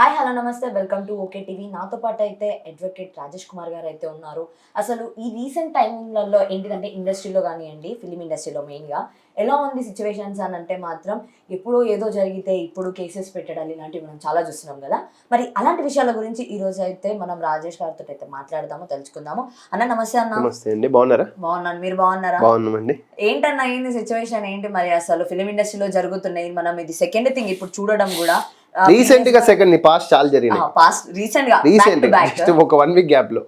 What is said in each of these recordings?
Hi hello నమస్తే welcome to okay TV. నాతో పాటు అయితే అడ్వకేట్ రాజేష్ కుమార్ గారు అయితే ఉన్నారు. అసలు ఈ రీసెంట్ టైమింగ్లలో ఏంటిదంటే ఇండస్ట్రీలో కానివ్వండి, ఫిలిం ఇండస్ట్రీలో మెయిన్గా ఎలా ఉంది సిచ్యువేషన్స్ అని అంటే మాత్రం ఎప్పుడో ఏదో జరిగితే ఇప్పుడు కేసెస్ పెట్టడాలు ఇలాంటివి మనం చాలా చూస్తున్నాం కదా. మరి అలాంటి విషయాల గురించి ఈ రోజు అయితే మనం రాజేష్ గారితో అయితే మాట్లాడదాము, తెలుసుకుందాము. అన్న నమస్తే. అన్న నమస్తే అండి, బాగున్నారా? బాగున్నాను, మీరు బాగున్నారా? బాగున్నామండి. ఏంటన్నా అయింది సిచ్యువేషన్ ఏంటి మరి? అసలు ఫిలిం ఇండస్ట్రీలో జరుగుతున్నాయి, మనం ఇది సెకండ్ థింగ్ ఇప్పుడు చూడడం కూడా. రీసెంట్ గా సెకండ్ పాస్ట్ చాలా జరిగినాయి. పాస్ట్ రీసెంట్ గా జస్ట్ ఒక 1 వీక్ గ్యాప్ లో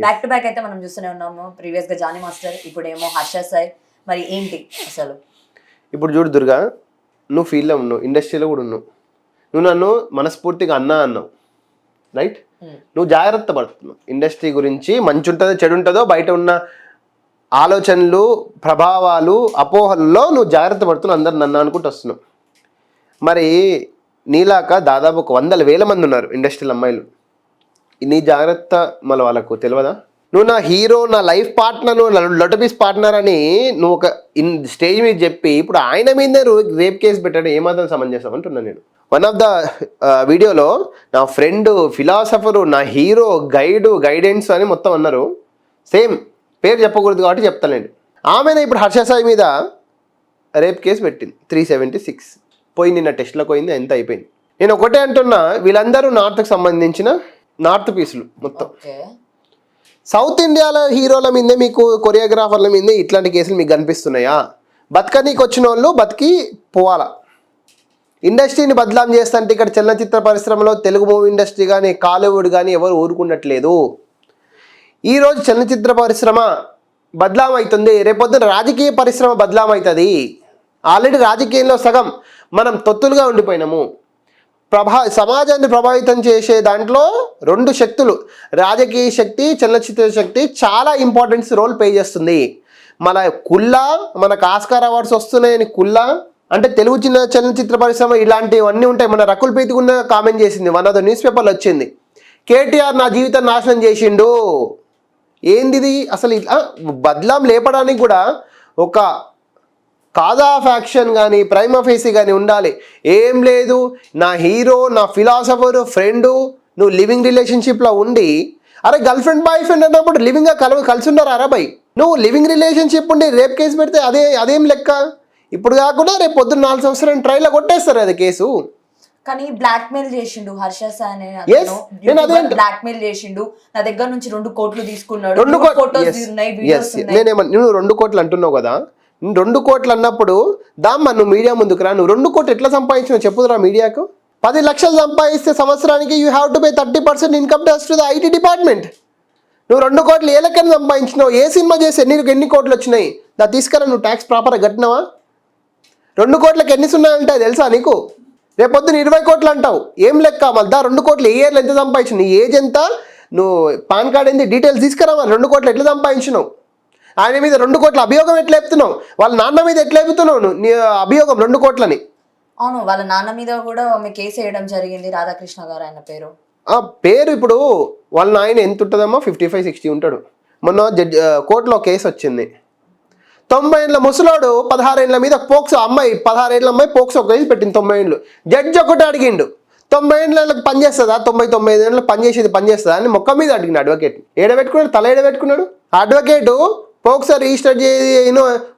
బ్యాక్ టు బ్యాక్ అయితే మనం చూస్తూనే ఉన్నాము. ప్రీవియస్ గా జానీ మాస్టర్, ఇప్పుడేమో హర్ష సాయి. మరి ఏంటి అసలు? ఇప్పుడు చూడు దుర్గా, నువ్వు ఫీల్డ్లో ఉన్నావు, ఇండస్ట్రీలో కూడా ఉన్నావు. నువ్వు నన్ను మనస్ఫూర్తిగా అన్నా అన్నావు, రైట్? నువ్వు జాగ్రత్త పడుతున్నావు ఇండస్ట్రీ గురించి. మంచి ఉంటుందో చెడు ఉంటుందో బయట ఉన్న ఆలోచనలు, ప్రభావాలు, అపోహల్లో నువ్వు జాగ్రత్త పడుతున్నావు. అందరు నన్ను అనుకుంటూ వస్తున్నావు. మరి నీలాక దాదాపు ఒక 100,000 మంది ఉన్నారు ఇండస్ట్రీలో అమ్మాయిలు. నీ జాగ్రత్త మళ్ళీ వాళ్ళకు తెలియదా? నువ్వు నా హీరో, నా లైఫ్ పార్ట్నర్, నువ్వు లొటపీస్ పార్ట్నర్ అని నువ్వు ఒక స్టేజ్ మీద చెప్పి ఇప్పుడు ఆయన మీదే రేప్ కేసు పెట్టాడు. ఏమాత్రం సమంజసం అంటున్నా నేను. వన్ ఆఫ్ ద వీడియోలో నా ఫ్రెండ్, ఫిలాసఫరు, నా హీరో, గైడెన్స్ అని మొత్తం అన్నారు. సేమ్ పేరు చెప్పకూడదు కాబట్టి చెప్తానండి. ఆమెనే ఇప్పుడు హర్ష సాయి మీద రేప్ కేసు పెట్టింది. 376 పోయింది. నిన్న టెస్ట్లో పోయింది, ఎంత అయిపోయింది. నేను ఒకటే అంటున్నా, వీళ్ళందరూ నార్త్కి సంబంధించిన నార్త్ పీసులు మొత్తం. సౌత్ ఇండియాలో హీరోల మీదే, మీకు కొరియోగ్రాఫర్ల మీదే ఇట్లాంటి కేసులు మీకు కనిపిస్తున్నాయా? బతకనీకి వచ్చిన వాళ్ళు బతికి పోవాలా? ఇండస్ట్రీని బదలాం చేస్తుంటే ఇక్కడ చలనచిత్ర పరిశ్రమలో తెలుగు మూవీ ఇండస్ట్రీ కానీ, కాలీవుడ్ కానీ ఎవరు ఊరుకున్నట్లేదు. ఈరోజు చలనచిత్ర పరిశ్రమ బదలాం అవుతుంది, రేపొద్దున రాజకీయ పరిశ్రమ బదలాం అవుతుంది. ఆల్రెడీ రాజకీయంలో సగం మనం తొత్తులుగా ఉండిపోయినాము. సమాజాన్ని ప్రభావితం చేసే దాంట్లో 2 శక్తులు, రాజకీయ శక్తి, చలనచిత్ర శక్తి చాలా ఇంపార్టెన్స్ రోల్ ప్లే చేస్తుంది. మన కుల్లా, మనకు ఆస్కార్ అవార్డ్స్ వస్తున్నాయని కుల్లా అంటే తెలుగు చలనచిత్ర పరిశ్రమ ఇలాంటివన్నీ ఉంటాయి. మన రకుల్ ప్రీతి కూడా కామెంట్ చేసింది, వన్ ఆఫ్ ద న్యూస్ పేపర్లో వచ్చింది. కేటీఆర్ నా జీవితం నాశనం చేసిండు. ఏందిది అసలు? ఇట్లా బదలాం లేపడానికి కూడా ఒక కాజ్ ఆఫ్ యాక్షన్ కానీ, ప్రైమ్ ఫేసీ కానీ ఉండాలి. ఏం లేదు, నా హీరో, నా ఫిలాసఫరు, ఫ్రెండు, నువ్వు లివింగ్ రిలేషన్షిప్లో ఉండి, అరే గర్ల్ ఫ్రెండ్ బాయ్ ఫ్రెండ్ అన్నప్పుడు లివింగ్గా కలిసి ఉన్నారు అరబై. నువ్వు లివింగ్ రిలేషన్షిప్ ఉండి రేప్ కేసు పెడితే అదేం లెక్క? ఇప్పుడు కాకుండా రేపు పొద్దున్న 4 సంవత్సరాలు ట్రైల్లో కొట్టేస్తారు అది కేసు. కానీ బ్లాక్ మెయిల్ చేసిండు హర్ష సాయి. బ్లాక్ మెయిల్ చేసిండు, నా దగ్గర నుంచి 2 కోట్లు తీసుకున్నాడు. 2 ఫోటోస్ ఉన్నాయి, వీడియోస్ ఉన్నాయి. నువ్వు 2 కోట్లు అంటున్నావు కదా, 2 కోట్లు అన్నప్పుడు దామ్మా నువ్వు మీడియా ముందుకు రా. నువ్వు 2 కోట్లు ఎట్లా సంపాదించినావు చెప్పుదురా మీడియాకు? 10 లక్షలు సంపాదిస్తే సంవత్సరానికి you have to pay 30% income tax to the IT department. నువ్వు 2 కోట్లు ఏ లెక్కన సంపాదించినావు? ఏ సినిమా చేసి ఎన్ని కోట్లు వచ్చినాయి? దా తీసుకురా, నువ్వు ట్యాక్స్ ప్రాపర్గా కట్టినావా? 2 కోట్లకి ఎన్ని సున్నాయంటాయి తెలుసా నీకు? రేపొద్దున 20 కోట్లు అంటావు, ఏం లెక్క? మళ్ళీ 2 కోట్లు ఏ ఇయర్లో ఎంత సంపాదించినావు? నీ ఏజ్ ఎంత, నువ్వు పాన్ కార్డ్ ఏంది, డీటెయిల్స్ తీసుకురా. 2 కోట్లు ఎట్లా సంపాదించినావు? ఆయన మీద 2 కోట్ల అభియోగం ఎట్లా చెప్తున్నావు? వాళ్ళ నాన్న మీద ఎట్లా చెప్తున్నావు నీ అభియోగం 2 కోట్లని? అవును, వాళ్ళ నాన్న మీద కూడా కేసు వేయడం జరిగింది. రాధాకృష్ణ గారు ఆయన పేరు. ఇప్పుడు వాళ్ళ నాయన ఎంత ఉంటుందమ్మా? 55-60 ఉంటాడు. మొన్న కోర్టులో కేసు వచ్చింది. 90 ఏళ్ళ ముసలాడు 16 ఏళ్ళ మీద పోక్సో అమ్మాయి, 16 ఏళ్ళ అమ్మాయి పోక్సో కేసు పెట్టింది. 90 ఏళ్ళు. జడ్జి ఒకటి అడిగిండు, 90 ఏళ్ళకి పనిచేస్తుందా, 99 ఏళ్ళకి పనిచేస్తుందా అని మొక్క మీద అడిగిండు అడ్వకేట్. ఏడబెట్టుకున్నాడు, తల ఏడబెట్టుకున్నాడు అడ్వకేటు. పోక్సో రిజిస్టర్ చేసి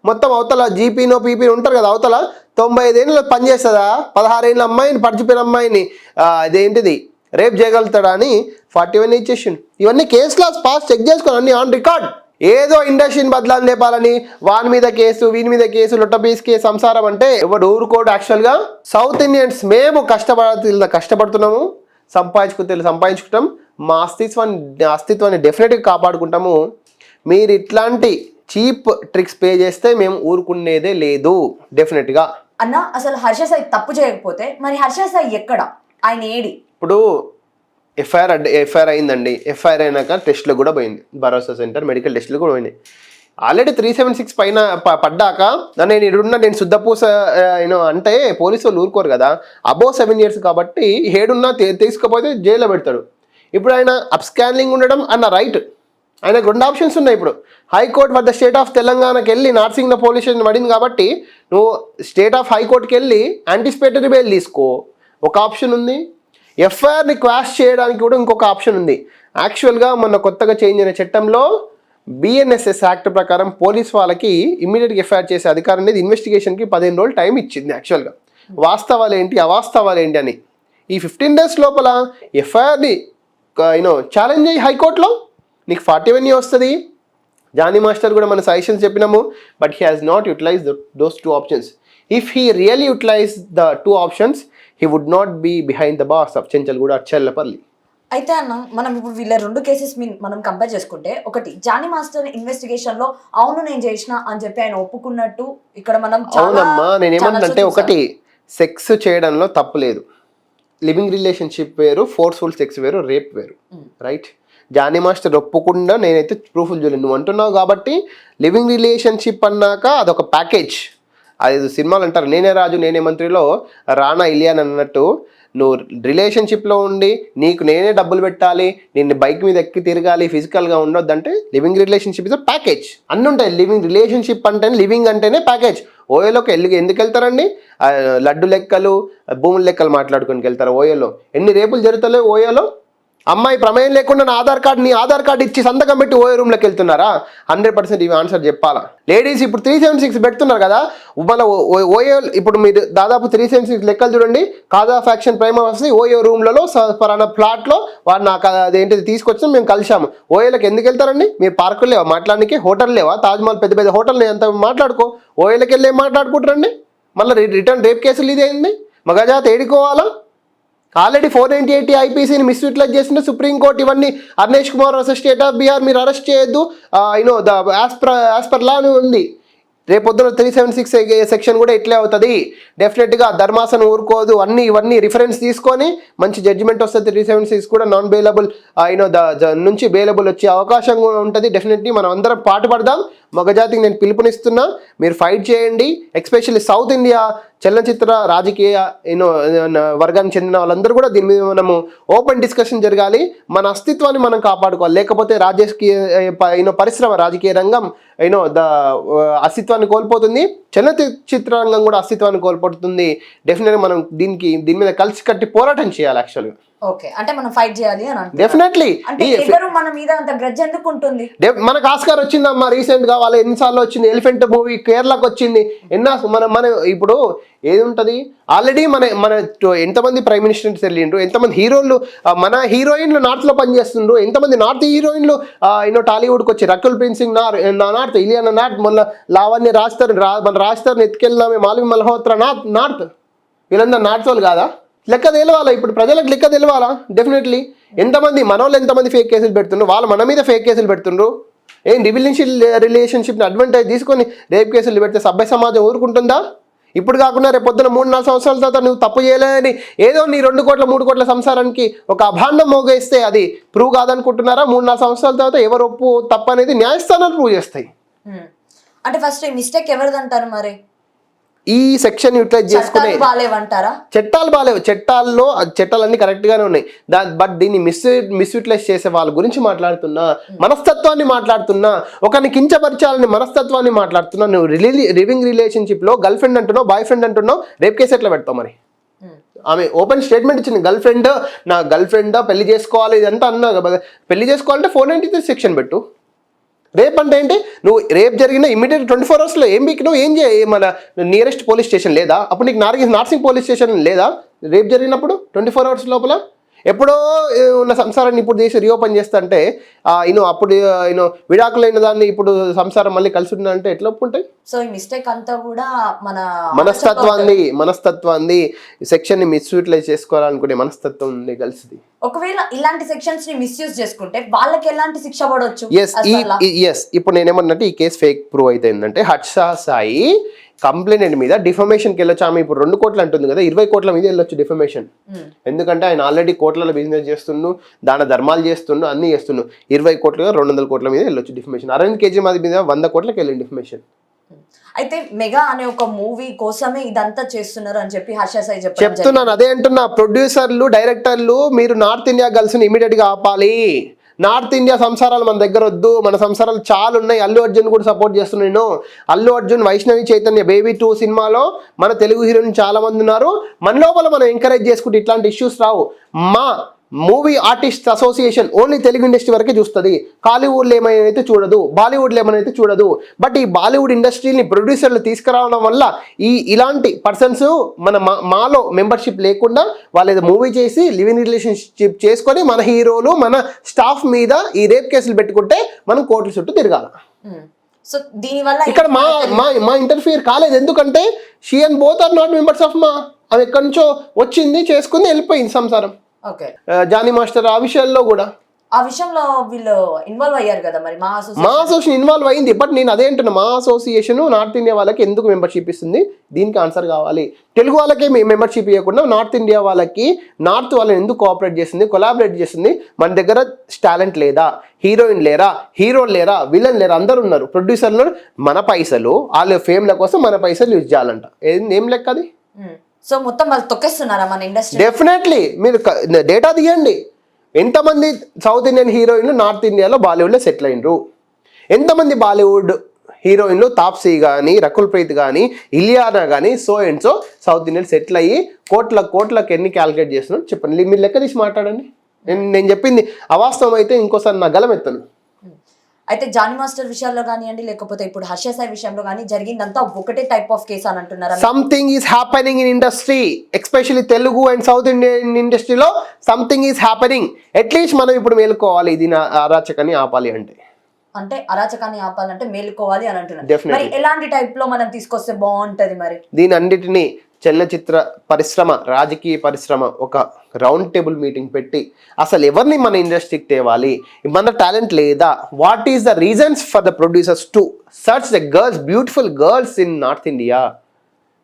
మొత్తం అవతల జీపీనో పీపీనో ఉంటారు కదా, అవతల 95 ఏళ్ళకి పనిచేస్తుందా, 16 ఏళ్ళ అమ్మాయిని, పడిచిపోయిన అమ్మాయిని అదేంటిది రేప్ చేయగలుగుతాడా అని 41 ఇచ్చేసిండు. ఇవన్నీ కేసు క్లాస్ పాస్ చెక్ చేసుకుని అన్ని ఆన్ రికార్డ్. ఏదో ఇండస్ట్రీని బదలాన్ని లేపాలని వాని మీద కేసు, వీని మీద కేసు, లొట్టపీస్కి సంసారం అంటే ఎవరు ఊరుకోడు. యాక్చువల్గా సౌత్ ఇండియన్స్ మేము కష్టపడుతున్నాము, సంపాదించుకుంటాం, మా అస్తిత్వాన్ని డెఫినెట్గా కాపాడుకుంటాము. మీరు ఇట్లాంటి చీప్ ట్రిక్స్ పే చేస్తే మేము ఊరుకునేదే లేదు డెఫినెట్గా. అన్న అసలు హర్ష సాయి తప్పు చేయకపోతే మరి హర్ష సాయి ఎక్కడ, ఆయన ఏడి? ఇప్పుడు ఎఫ్ఐఆర్ అయిందండి. ఎఫ్ఐఆర్ అయినాక టెస్ట్లో కూడా పోయింది, భరోసా సెంటర్ మెడికల్ టెస్ట్లు కూడా పోయినాయి. ఆల్రెడీ 376 పైన పడ్డాక నేను శుద్ధపూస అంటే పోలీసు వాళ్ళు ఊరుకోరు కదా. అబోవ్ 7 years కాబట్టి హేడున్నా తీసుకుపోతే జైల్లో పెడతాడు. ఇప్పుడు ఆయన అప్స్కానింగ్ ఉండడం అన్న రైట్, ఆయనకు 2 ఆప్షన్స్ ఉన్నాయి. ఇప్పుడు high court for the state of తెలంగాణకి వెళ్ళి నార్సింగ్లో పోలీస్ స్టేషన్ పడింది కాబట్టి నువ్వు స్టేట్ ఆఫ్ హైకోర్టుకి వెళ్ళి యాంటిసిపేటరీ బెయిల్ తీసుకో, ఒక ఆప్షన్ ఉంది. ఎఫ్ఐఆర్ని క్వాష్ చేయడానికి కూడా ఇంకొక ఆప్షన్ ఉంది. యాక్చువల్గా మొన్న కొత్తగా చేంజ్ అయిన చట్టంలో బిఎన్ఎస్ఎస్ యాక్ట్ ప్రకారం పోలీస్ వాళ్ళకి ఇమ్మీడియట్గా ఎఫ్ఐఆర్ చేసే అధికారం అనేది ఇన్వెస్టిగేషన్కి 15 రోజులు టైం ఇచ్చింది యాక్చువల్గా. వాస్తవాలు ఏంటి అవాస్తవాలు ఏంటి అని ఈ 15 days లోపల ఎఫ్ఐఆర్ని ఛాలెంజ్ అయ్యి హైకోర్టులో నీకు 41 వస్తుంది. జానీ మాస్టర్ కూడా మన సజెషన్స్ చెప్పినాము, but he has not utilise those 2 options. If he really utilise the 2 options, he would not be behind the bars of Chanchalguda Chellapalli. అయితే అన్న మనం ఇప్పుడు వీళ్ళ 2 కేసెస్ మనం కంపేర్ చేసుకుంటే, ఒకటి జానీ మాస్టర్ ఇన్వెస్టిగేషన్ లో అవును నేను చేసిన అని చెప్పి ఆయన ఒప్పుకున్నట్టు ఇక్కడ మనం అవునమ్మా, నేనేమంటే ఒకటి సెక్స్ చేయడంలో తప్పు లేదు. లివింగ్ రిలేషన్షిప్ వేరు, ఫోర్స్ఫుల్ సెక్స్ వేరు, రేప్ వేరు, రైట్? జానీ మాస్టర్ ఒప్పుకుండా నేనైతే ప్రూఫ్లు చూడలేదు. నువ్వు అంటున్నావు కాబట్టి లివింగ్ రిలేషన్షిప్ అన్నాక అదొక ప్యాకేజ్. అది సినిమాలు అంటారు నేనే రాజు నేనే మంత్రిలో రానా ఇలియాన్ అన్నట్టు, నువ్వు రిలేషన్షిప్లో ఉండి నీకు నేనే డబ్బులు పెట్టాలి, నిన్ను బైక్ మీద ఎక్కి తిరగాలి, ఫిజికల్గా ఉండొద్దంటే living relationship is a package. అన్నీ ఉంటాయి. లివింగ్ రిలేషన్షిప్ అంటేనే, లివింగ్ అంటేనే ప్యాకేజ్. ఓయోలోకి ఎందుకు వెళ్తారండి? లడ్డు లెక్కలు, భూముల లెక్కలు మాట్లాడుకొని వెళ్తారు ఓయోలో. ఎన్ని రేపులు జరుగుతలేవు ఓయోలో? అమ్మాయి ప్రమేయం లేకుండా నీ ఆధార్ కార్డు ఇచ్చి సంతకం పెట్టి ఓయో రూమ్లోకి వెళ్తున్నారా? 100% ఇవి ఆన్సర్ చెప్పాలా? లేడీస్ ఇప్పుడు 376 పెడుతున్నారు కదా, మళ్ళీ ఓయో ఇప్పుడు మీరు దాదాపు 376 లెక్కలు చూడండి. కాదా ఫ్యాక్షన్ ప్రైమ్ వస్తుంది ఓయో రూమ్లలో పలానా ఫ్లాట్లో వాడు నాకు అదేంటిది తీసుకొచ్చాం, మేము కలిసాము. ఓయోలోకి ఎందుకు వెళ్తారండి? మీరు పార్కులు లేవా మాట్లాడడానికి? హోటల్ లేవా? తాజ్మహల్ పెద్ద పెద్ద హోటల్ అంత మాట్లాడుకో. ఓయోలోకి వెళ్ళి ఏం మాట్లాడుకుంటారండి? మళ్ళీ రిటర్న్ రేప్ కేసులు ఇదేంది? మగజాత ఏడుకోవాలా? ఆల్రెడీ 498 ఐపీసీని మిస్యూటిలైజ్ చేసిన సుప్రీంకోర్టు ఇవన్నీ Arnesh Kumar versus state of Bihar మీరు అరెస్ట్ చేయొద్దు యాజ్ పర్ లా అని ఉంది. రేపొద్దున 376 సెక్షన్ కూడా ఇట్లే అవుతుంది. డెఫినెట్గా ధర్మాసనం ఊరుకోదు. ఇవన్నీ రిఫరెన్స్ తీసుకొని మంచి జడ్జిమెంట్ వస్తుంది. 376 కూడా నాన్ బెయిలబుల్ నుంచి బెయిలబుల్ వచ్చే అవకాశం ఉంటుంది. డెఫినెట్లీ మనం అందరం పాటుపడదాం. మగజాతికి నేను పిలుపునిస్తున్నా, మీరు ఫైట్ చేయండి. ఎస్పెషల్లీ సౌత్ ఇండియా చలనచిత్ర రాజకీయ వర్గానికి చెందిన వాళ్ళందరూ కూడా దీని మీద మనము ఓపెన్ డిస్కషన్ జరగాలి. మన అస్తిత్వాన్ని మనం కాపాడుకోవాలి. లేకపోతే పరిశ్రమ రాజకీయ రంగం అస్తిత్వాన్ని కోల్పోతుంది. చలనచిత్ర రంగం కూడా అస్తిత్వాన్ని కోల్పోతుంది. డెఫినెట్గా మనం దీని మీద కలిసి కట్టి పోరాటం చేయాలి యాక్చువల్గా. ఓకే, అంటే మనం ఫైట్ చేయాలి అని డెఫినెట్లీ. మన మీద అంత గ్రడ్జ్ ఎందుకు ఉంటుంది? మనకు ఆస్కార్ వచ్చిందమ్మా రీసెంట్ గా, వాళ్ళ ఎన్నిసార్లు వచ్చింది. ఎలిఫెంట్ మూవీ కేరళకు వచ్చింది. మన ఇప్పుడు ఏది ఉంటుంది ఆల్రెడీ మన ఎంతమంది ప్రైమ్ మినిస్టర్స్ వెళ్ళిండ్రు, ఎంతమంది హీరోలు, మన హీరోయిన్లు నార్త్ లో పనిచేస్తుండ్రు, ఎంతమంది నార్త్ హీరోయిన్లు టాలీవుడ్కి వచ్చి రకుల్ ప్రీత్ సింగ్ నార్త్, ఇలియానా నార్త్, మళ్ళీ లావణ్య మన రాజ్తరుని ఎత్తుకెళ్దామే మాలిని మల్హోత్రా నార్త్. వీళ్ళందరూ నార్త్ వాళ్ళు కాదా? లెక్క తెలవాలా? ఇప్పుడు ప్రజలకు లెక్క తెలవాలా? డెఫినెట్లీ. మనోళ్ళు ఎంతమంది ఫేక్ కేసులు పెడుతుండ్రు, వాళ్ళు మన మీద ఫేక్ కేసులు పెడుతుండ్రు. ఏం రిలేషన్షిప్ని అడ్వాంటేజ్ తీసుకొని రేప్ కేసులు పెడితే సభ్య సమాజం ఊరుకుంటుందా? ఇప్పుడు కాకుండా రేపు పొద్దున 3-4 సంవత్సరాల తర్వాత నువ్వు తప్పు చేయలేదని ఏదో నీ 2 కోట్ల 3 కోట్ల సంసారానికి ఒక అభాండం మోగేస్తే అది ప్రూవ్ కాదనుకుంటున్నారా? 3-4 సంవత్సరాల తర్వాత ఎవరు ఒప్పు తప్పు అనేది న్యాయస్థానాలు ప్రూవ్ చేస్తాయి. అంటే ఫస్ట్ మిస్టేక్ ఎవరిది అంటారు మరి? ఈ సెక్షన్ యూటిలైజ్ చేసుకునే చట్టాలు బాలేవు. చట్టాలన్నీ కరెక్ట్ గానే ఉన్నాయి. బట్ దీన్ని మిస్యూటిలైజ్ చేసే వాళ్ళ గురించి మాట్లాడుతున్నా, మనస్తత్వాన్ని మాట్లాడుతున్నా, ఒకరిని కించపరచాలని మనస్తత్వాన్ని మాట్లాడుతున్నా. నువ్వు లివింగ్ రిలేషన్షిప్ లో గర్ల్ ఫ్రెండ్ అంటున్నావు, బాయ్ ఫ్రెండ్ అంటున్నావు, రేప్ కేసు ఎట్లా పెడతావు మరి? ఆమె ఓపెన్ స్టేట్మెంట్ ఇచ్చింది, నా గర్ల్ ఫ్రెండ్ పెళ్లి చేసుకోవాలి ఇదంతా అన్నా కదా. పెళ్లి చేసుకోవాలంటే 493 సెక్షన్ పెట్టు. రేప్ అంటే ఏంటి? నువ్వు రేప్ జరిగిన ఇమీడియట్ 24 hours ఏం బీక్ నువ్వు ఏం చేయ, మన నియరెస్ట్ పోలీస్ స్టేషన్ లేదా? అప్పుడు నీకు నార్సింగ్ పోలీస్ స్టేషన్ లేదా రేప్ జరిగినప్పుడు 24 hours లోపల? ఎప్పుడో ఉన్న సంసారాన్ని ఇప్పుడు తీసి రీఓపెన్ చేస్తా అంటే అప్పుడు విడాకులైన దాన్ని ఇప్పుడు సంసారం మళ్ళీ కలిసి ఉందంటే ఎట్లా ఒప్పుకుంటాయి? సో ఈ మిస్టేక్ అంతా కూడా మనస్తత్వాన్ని సెక్షన్ ని మిస్యూటిలైజ్ చేసుకోవాలనుకునే మనస్తత్వం ఉంది కలిసి. ఒకవేళ ఇలాంటి సెక్షన్స్ ని మిస్యూజ్ చేసుకుంటే వాళ్ళకి ఎలాంటి శిక్ష పడవచ్చు? ఇప్పుడు నేనేమన్నట్టు ఈ కేసు ఫేక్ ప్రూవ్ అయితే ఏంటంటే హర్ష సాయి కంప్లైంట్ మీద డిఫమేషన్కి వెళ్ళొచ్చు. ఆమె ఇప్పుడు 2 కోట్లు అంటుంది కదా, 20 కోట్ల మీద వెళ్ళొచ్చు డిఫమేషన్. ఎందుకంటే ఆయన ఆల్రెడీ కోట్లలో బిజినెస్ చేస్తుండు, దాన ధర్మాలు చేస్తుండు, అన్ని చేస్తుండు. 20 కోట్లుగా 200 కోట్ల మీద వెళ్ళొచ్చు డిఫమేషన్. అరవింద్ కేజ్రీవాల్ మీద 100 కోట్లకి వెళ్ళింది డిఫమేషన్. అయితే మెగా అనే ఒక మూవీ కోసమే ఇదంతా చేస్తున్నారు అని చెప్పి హర్ష సాయి చెప్తున్నాను. అదే అంటున్నా, ప్రొడ్యూసర్లు డైరెక్టర్లు మీరు నార్త్ ఇండియా గర్ల్స్ ని ఇమీడియట్ గా ఆపాలి. నార్త్ ఇండియా సంసారాలు మన దగ్గర వద్దు, మన సంసారాలు చాలా ఉన్నాయి. అల్లు అర్జున్ కూడా సపోర్ట్ చేస్తున్నాను. అల్లు అర్జున్ వైష్ణవి చైతన్య బేబీ 2 సినిమాలో మన తెలుగు హీరోయిన్ చాలా మంది ఉన్నారు. మన లోపల మనం ఎంకరేజ్ చేసుకుంటే ఇట్లాంటి ఇష్యూస్ రావు. మా movie artist association only Telugu industry వరకే చూస్తుంది. హాలీవుడ్లో ఏమైతే చూడదు, బాలీవుడ్లో ఏమైతే చూడదు. బట్ ఈ బాలీవుడ్ ఇండస్ట్రీని ప్రొడ్యూసర్లు తీసుకురావడం వల్ల ఇలాంటి పర్సన్స్ మాలో మెంబర్షిప్ లేకుండా వాళ్ళు ఏదో మూవీ చేసి లివింగ్ రిలేషన్షిప్ చేసుకొని మన హీరోలు మన స్టాఫ్ మీద ఈ రేప్ కేసులు పెట్టుకుంటే మనం కోర్టుల చుట్టూ తిరగాల. సో దీనివల్ల ఇక్కడ మా ఇంటర్ఫియర్ కాలేదు. ఎందుకంటే she and both are not members of మా. అవి ఎక్కడి నుంచో వచ్చింది, చేసుకుంది, వెళ్ళిపోయింది సంసారం. ఓకే, జానీ మాస్టర్ ఆ విషయాల్లో కూడా ఆ విషయంలో వీళ్ళు ఇన్వాల్వ్ అయ్యారు కదా, మరి మా అసోసియేషన్ ఇన్వాల్వ్ అయింది. బట్ నేను అదే అంటున్నా, మా అసోసియేషన్ నార్త్ ఇండియా వాళ్ళకి ఎందుకు మెంబర్షిప్ ఇస్తుంది, దీనికి ఆన్సర్ కావాలి. తెలుగు వాళ్ళకే మెంబర్షిప్ ఇవ్వకుండా నార్త్ ఇండియా వాళ్ళకి, నార్త్ వాళ్ళని ఎందుకు కోఆపరేట్ చేస్తుంది, కొలాబరేట్ చేస్తుంది? మన దగ్గర టాలెంట్ లేదా, హీరోయిన్ లేరా, హీరోలు లేరా, విలన్ లేరా, అందరు ఉన్నారు, ప్రొడ్యూసర్లు. మన పైసలు వాళ్ళ ఫేమ్ల కోసం మన పైసలు యూజ్ చేయాలంట. ఏం లెక్క అది? సో మొత్తం వాళ్ళు తొక్కేస్తున్నారా మన ఇండస్ట్రీ? డెఫినెట్లీ మీరు డేటా తీయండి. ఎంతమంది సౌత్ ఇండియన్ హీరోయిన్లు నార్త్ ఇండియాలో బాలీవుడ్లో సెటిల్ అయినరు? ఎంతమంది బాలీవుడ్ హీరోయిన్లు తాప్సీ కానీ, రకుల్ ప్రీత్ కానీ, ఇలియానా కానీ, so and so south Indian settle అయ్యి కోట్లకు ఎన్ని క్యాలిక్యులేట్ చేస్తున్నారు చెప్పండి. మీరు లెక్క తీసి మాట్లాడండి. నేను చెప్పింది అవాస్తవం అయితే ఇంకోసారి నా గలం ఎత్తను. అయితే జానీ మాస్టర్ విషయాల్లో కానివ్వండి, లేకపోతే ఇప్పుడు హర్ష సాయి విషయంలో కానీ జరిగిందంతా ఒకటే టైప్ ఆఫ్ కేసు అని అంటున్నారు. Something is happening in industry, especially Telugu and south Indian ఇండస్ట్రీలో సంథింగ్ ఈస్ హ్యాపెనింగ్. అట్లీస్ట్ మనం ఇప్పుడు మేలుకోవాలి, ఇది నా అరాచకాన్ని ఆపాలి అంటే అరాచకాన్ని ఆపాలంటే మేలుకోవాలి అని అంటున్నారు. మరి ఎలాంటి టైప్ లో మనం తీసుకొస్తే బాగుంటది? మరి దీని అన్నిటినీ చలనచిత్ర పరిశ్రమ, రాజకీయ పరిశ్రమ ఒక రౌండ్ టేబుల్ మీటింగ్ పెట్టి అసలు ఎవరిని మన ఇండస్ట్రీకి తేవాలి, మన టాలెంట్ లేదా, what is the reasons for the producers to search the girls, beautiful girls in north India,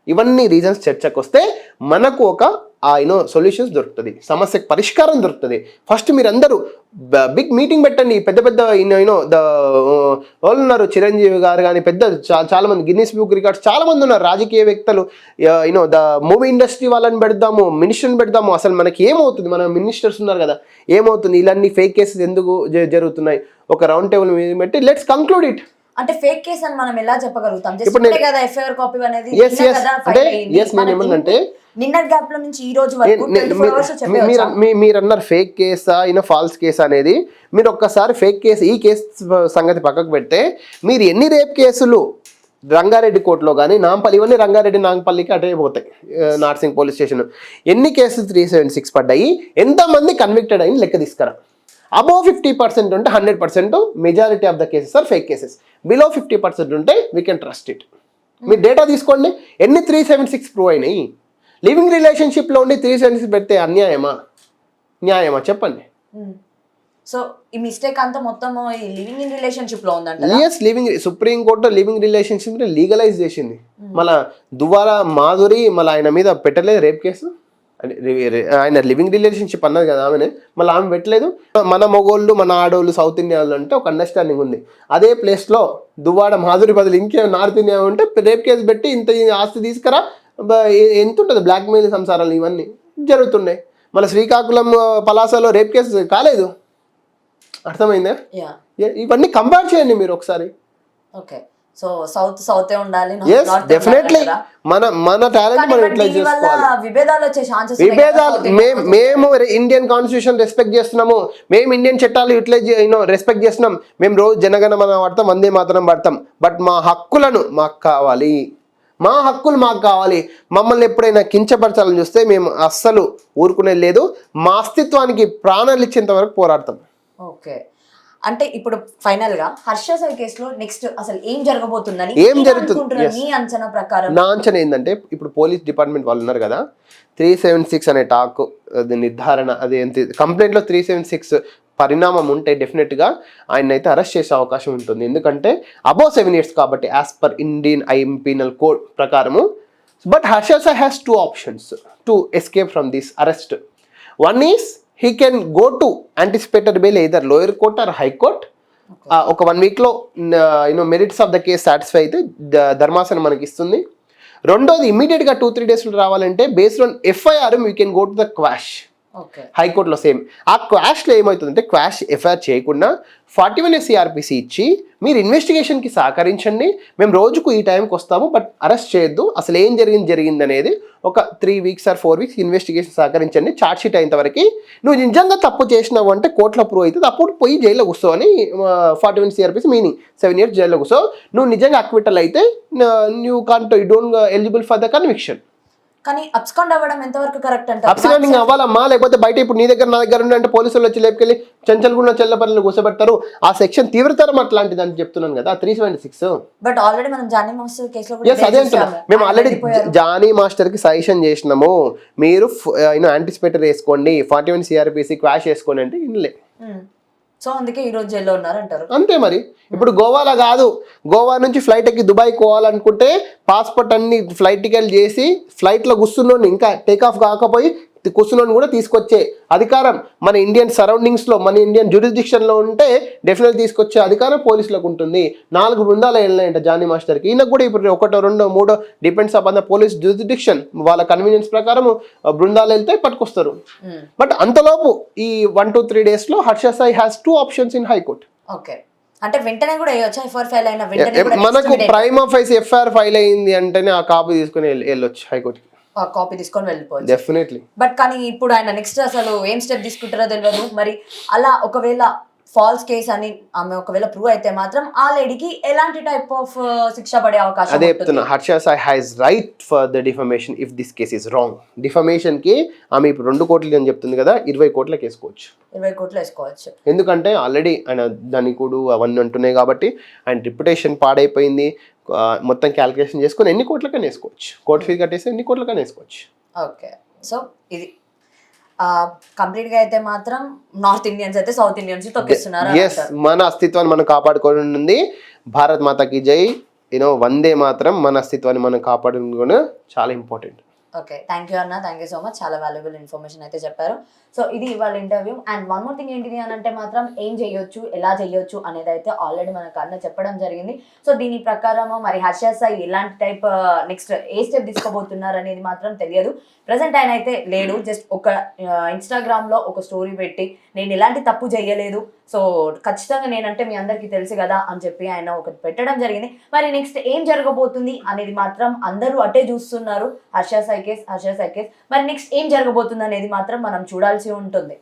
ఇవన్నీ రీజన్స్ చర్చకు వస్తే మనకు ఒక సొల్యూషన్స్ దొరుకుతుంది, సమస్యకు పరిష్కారం దొరుకుతుంది. ఫస్ట్ మీరందరూ బిగ్ మీటింగ్ పెట్టండి. పెద్ద వాళ్ళు ఉన్నారు, చిరంజీవి గారు కానీ, చాలా మంది గిన్నీస్ బుక్ రికార్డ్స్ చాలా మంది ఉన్నారు, రాజకీయ వ్యక్తులు. ద మూవీ ఇండస్ట్రీ వాళ్ళని పెడదాము, మినిస్టర్ని పెడదాము. అసలు మనకి ఏమవుతుంది? మన మినిస్టర్స్ ఉన్నారు కదా, ఏమవుతుంది? ఇలాంటి ఫేక్ కేసెస్ ఎందుకు జరుగుతున్నాయి? ఒక రౌండ్ టేబుల్ మీద పెట్టి లెట్స్ కంక్లూడ్ ఇట్. అంటే ఫేక్ కేస్ అని మనం ఎలా చెప్పగలుగుతాం? ఎఫ్ఐఆర్ కాపీ అనేది నిన్నటి గ్యాప్ లో నుంచి ఈ రోజు వరకు మీరు అన్నారు ఫేక్ కేసా ఫాల్స్ కేసా అనేది. మీరు ఒక్కసారి ఫేక్ కేసు, ఈ కేసు సంగతి పక్కకు పెడితే మీరు ఎన్ని రేప్ కేసులు రంగారెడ్డి కోర్టులో కానీ, నాంపల్లి, ఇవన్నీ రంగారెడ్డి నాంపల్లికి అటే పోతాయి, నార్సింగ్ పోలీస్ స్టేషన్, ఎన్ని కేసులు 376 పడ్డాయి, ఎంతమంది కన్విక్టెడ్ అయిన లెక్క తీసుకురా. అబోవ్ 50% ఉంటే 100% majority of the cases are fake cases. Below 50% ఉంటే వీ కెన్ ట్రస్ట్ ఇట్. మీరు డేటా తీసుకోండి, ఎన్ని 376 ప్రూవ్ అయినాయి. లివింగ్ రిలేషన్షిప్లో ఉండి 376 పెడితే అన్యాయమా, న్యాయమా చెప్పండి. సో ఈ మిస్టేక్ అంతా మొత్తం లివింగ్ ఇన్ రిలేషన్షిప్ లో ఉందంట. Yes, supreme court living relationship legalise చేసింది. మళ్ళా దువారా మాధురి మళ్ళీ ఆయన మీద పెట్టలేదు రేప్ కేసు. ఆయన లివింగ్ రిలేషన్షిప్ అన్నది కదా ఆమెనే, మళ్ళీ ఆమె పెట్టలేదు. మన మొగోళ్ళు, మన ఆడోళ్ళు, సౌత్ ఇండియా వాళ్ళు అంటే ఒక అండర్స్టాండింగ్ ఉంది. అదే ప్లేస్లో దువ్వాడ మాధురి బదులు ఇంకే నార్త్ ఇండియా ఉంటే రేప్ కేసు పెట్టి ఇంత ఆస్తి తీసుకురా, ఎంత ఉంటుంది బ్లాక్మెయిల్ సంసారాలు ఇవన్నీ జరుగుతున్నాయి. మళ్ళీ శ్రీకాకుళం పలాసలో రేప్ కేసు కాలేదు. అర్థమైందా? ఇవన్నీ కంపేర్ చేయండి మీరు ఒకసారి. ఓకే, సో సౌత్ ఉండాలి. డెఫినెట్లీ మన టాలెంట్ మనం యూటిలైజ్ చేసుకోవాలి. విభేదాలు మేము ఇండియన్ కాన్స్టిట్యూషన్ రెస్పెక్ట్ చేస్తున్నాము, మేము ఇండియన్ చట్టాలు యూటిలైజ్ రెస్పెక్ట్ చేస్తున్నాం, మేము రోజు జనగణమన వాడతాం, వందే మాతరం వాడతాం. బట్ మా హక్కులను మాకు కావాలి, మా హక్కులు మాకు కావాలి. మమ్మల్ని ఎప్పుడైనా కించపరచాలని చూస్తే మేము అస్సలు ఊరుకునేది లేదు. మా అస్తిత్వానికి ప్రాణాలు ఇచ్చేంత వరకు పోరాడతాం. ఓకే, అంటే ఇప్పుడు ఫైనల్ గా హర్ష సాయి కేసులో నెక్స్ట్ అసలు ఏం జరగబోతుందని ఏం జరుగుతుంది మీ అంచనా ప్రకారం? నా అంచనా ఏంటంటే, ఇప్పుడు పోలీస్ డిపార్ట్మెంట్ వాళ్ళు ఉన్నారు కదా, 376 అనే టాక్, అది నిర్ధారణ, అది ఎంత కంప్లైంట్లో 376 పరిణామం ఉంటే డెఫినెట్గా ఆయన అయితే అరెస్ట్ చేసే అవకాశం ఉంటుంది. ఎందుకంటే అబౌవ్ 7 years కాబట్టి as per Indian penal code ప్రకారము. But Harsha Sai has 2 options to escape from this arrest. One is he can go to anticipatory bail either lower court or high court. ఒక 1 weekలో merits of the case satisfy అయితే ధర్మాసనం మనకి ఇస్తుంది. రెండోది ఇమీడియట్గా 2-3 days రావాలంటే based on FIR we can go to the quash. Okay. హైకోర్టులో సేమ్. ఆ క్వాష్లో ఏమవుతుందంటే క్వాష్ ఎఫ్ఐఆర్ చేయకుండా 41 సిఆర్పిసి ఇచ్చి మీరు ఇన్వెస్టిగేషన్కి సహకరించండి, మేము రోజుకు ఈ టైంకి వస్తాము, బట్ అరెస్ట్ చేయొద్దు, అసలు ఏం జరిగింది అనేది ఒక 3 వీక్స్ ఆర్ 4 వీక్స్ ఇన్వెస్టిగేషన్ సహకరించండి, ఛార్జ్ షీట్ అయిన వరకు నువ్వు నిజంగా తప్పు చేసినావు అంటే కోర్టులో ప్రూవ్ అవుతుంది, అప్పుడు పోయి జైల్లో కూర్చో అని 41 సిఆర్పిసి మీనింగ్ 7 years జైల్లో కూర్చో. నువ్వు నిజంగా అక్విటల్ అయితే you don't eligible for the conviction. కానీ అబ్స్కాండ్ అవ్వడం ఎంతవరకు కరెక్ట్ అంటారు? అబ్స్కాండింగ్ అవ్వాలమ్మా, లేకపోతే బయట ఇప్పుడు నీ దగ్గర నా దగ్గర ఉండే పోలీసులు వచ్చి లేపుకెళ్ళి చెంచల్గూడ చెల్లపల్లిని కూర్చోబెడతారు. ఆ సెక్షన్ తీవ్రతరం అట్లాంటిది అని చెప్తున్నాను కదా 376. బట్ ఆల్రెడీ మనం జానీ మాస్టర్ కేసులో ఎస్ అదే అంటున్నాం, మేము ఆల్రెడీ జానీ మాస్టర్ కి సజెషన్ చేసినాము, మీరు యాంటిసిపేటర్ వేసుకోండి, 41 సిఆర్పిసి క్వాష్ వేసుకోండి అంటే ఇన్లే. సో అందుకే ఈ రోజు జైల్లో ఉన్నారు అంటారు. అంతే మరి. ఇప్పుడు గోవాలో కాదు, గోవా నుంచి ఫ్లైట్ ఎక్కి దుబాయ్ పోవాలనుకుంటే పాస్పోర్ట్ అన్ని ఫ్లైట్ టికెట్ చేసి ఫ్లైట్లో కూర్చున్నోని, ఇంకా టేక్ ఆఫ్ కాకపోయి కూర్చున్నోని కూడా తీసుకొచ్చే అధికారం మన ఇండియన్ సరౌండింగ్స్లో, మన ఇండియన్ జ్యూరిస్డిక్షన్లో ఉంటే డెఫినెట్ తీసుకొచ్చే అధికారం పోలీసులకు ఉంటుంది. 4 బృందాలు వెళ్ళినాయంట జానీ మాస్టర్కి. ఈయనకు కూడా ఇప్పుడు 1, 2, 3 depends upon the police jurisdiction, వాళ్ళ కన్వీనియన్స్ ప్రకారం బృందాలు వెళ్తే పట్టుకొస్తారు. బట్ అంతలోపు ఈ 1-2-3 డేస్లో Harsha Sai has 2 options in high court. Okay, అంటే వెంటనే కూడా వేయొచ్చా? ఎఫ్ఐఆర్ ఫైల్ అయిన వెంటనే కూడా మనకు ప్రైమ్ ఆఫీస్ ఎఫ్ఐఆర్ ఫైల్ అయింది అంటేనే ఆ కాపీ తీసుకుని వెళ్ళొచ్చు హైకోర్టుకి, కాపీ తీసుకొని వెళ్ళిపోవచ్చు డెఫినెట్లీ. బట్ కానీ ఇప్పుడు ఆయన నెక్స్ట్ అసలు ఏం స్టెప్ తీసుకుంటారో తెలియదు. మరి అలా ఒకవేళ ఫాల్స్ కేస్ అని ఆమె ఒకవేళ ప్రూవ్ అయితే మాత్రం ఆ లేడీకి ఎలాంటి టైప్ ఆఫ్ శిక్ష పడే అవకాశం అదే చెప్తున్నా, Harsha Sai has right for the defamation if this case is wrong. Defamation కి ఆమె ఇప్పుడు 2 కోట్లు అని చెప్తుంది కదా, 20 కోట్లకు వేసుకోవచ్చు. 20 కోట్లు వేసుకోవచ్చు. ఎందుకంటే ఆల్రెడీ ఆయన ధనికుడు అవన్నీ ఉంటున్నాయి కాబట్టి ఆయన రిప్యుటేషన్ పాడైపోయింది. మొత్తం క్యాలిక్యులేషన్ చేసుకొని ఎన్ని కోట్లకైనా వేసుకోవచ్చు, కోర్టు ఫీజు కట్టేసి ఎన్ని కోట్లకైనా వేసుకోవచ్చు. ఓకే, సో ఇది కంప్లీట్ గా అయితే మాత్రం నార్త్ ఇండియన్స్ అయితే సౌత్ ఇండియన్స్ తొక్కిస్తున్నారు. ఎస్, మన అస్తిత్వాన్ని మనం కాపాడుకోవడం ఉంది. భారత్ మాతాకి జై, వందే మాత్రం. మన అస్తిత్వాన్ని మనం కాపాడుకోవడం చాలా ఇంపార్టెంట్. ఓకే, థ్యాంక్ యూ అన్న, థ్యాంక్ యూ సో మచ్, చాలా వాల్యుబుల్ ఇన్ఫర్మేషన్ అయితే చెప్పారు. సో ఇది ఇవాళ interview. And one more thing ఏంటిది అని అంటే మాత్రం ఏం చేయొచ్చు, ఎలా చేయొచ్చు అనేది అయితే ఆల్రెడీ మనకు అన్న చెప్పడం జరిగింది. సో దీని ప్రకారం మరి హర్ష సాయి ఎలాంటి టైప్ నెక్స్ట్ ఏ స్టెప్ తీసుకోబోతున్నారు అనేది మాత్రం తెలియదు. ప్రజెంట్ ఆయన అయితే లేడు, జస్ట్ ఒక ఇన్స్టాగ్రామ్లో ఒక స్టోరీ పెట్టి నేను ఎలాంటి తప్పు చేయలేదు, సో ఖచ్చితంగా నేనంటే మీ అందరికీ తెలుసు కదా అని చెప్పి ఆయన ఒకటి పెట్టడం జరిగింది. మరి నెక్స్ట్ ఏం జరగబోతుంది అనేది మాత్రం అందరూ అటే చూస్తున్నారు. హర్ష సాయి కేస్ మరి నెక్స్ట్ ఏం జరగబోతుంది అనేది మాత్రం మనం చూడాల్సి ఉంటుంది.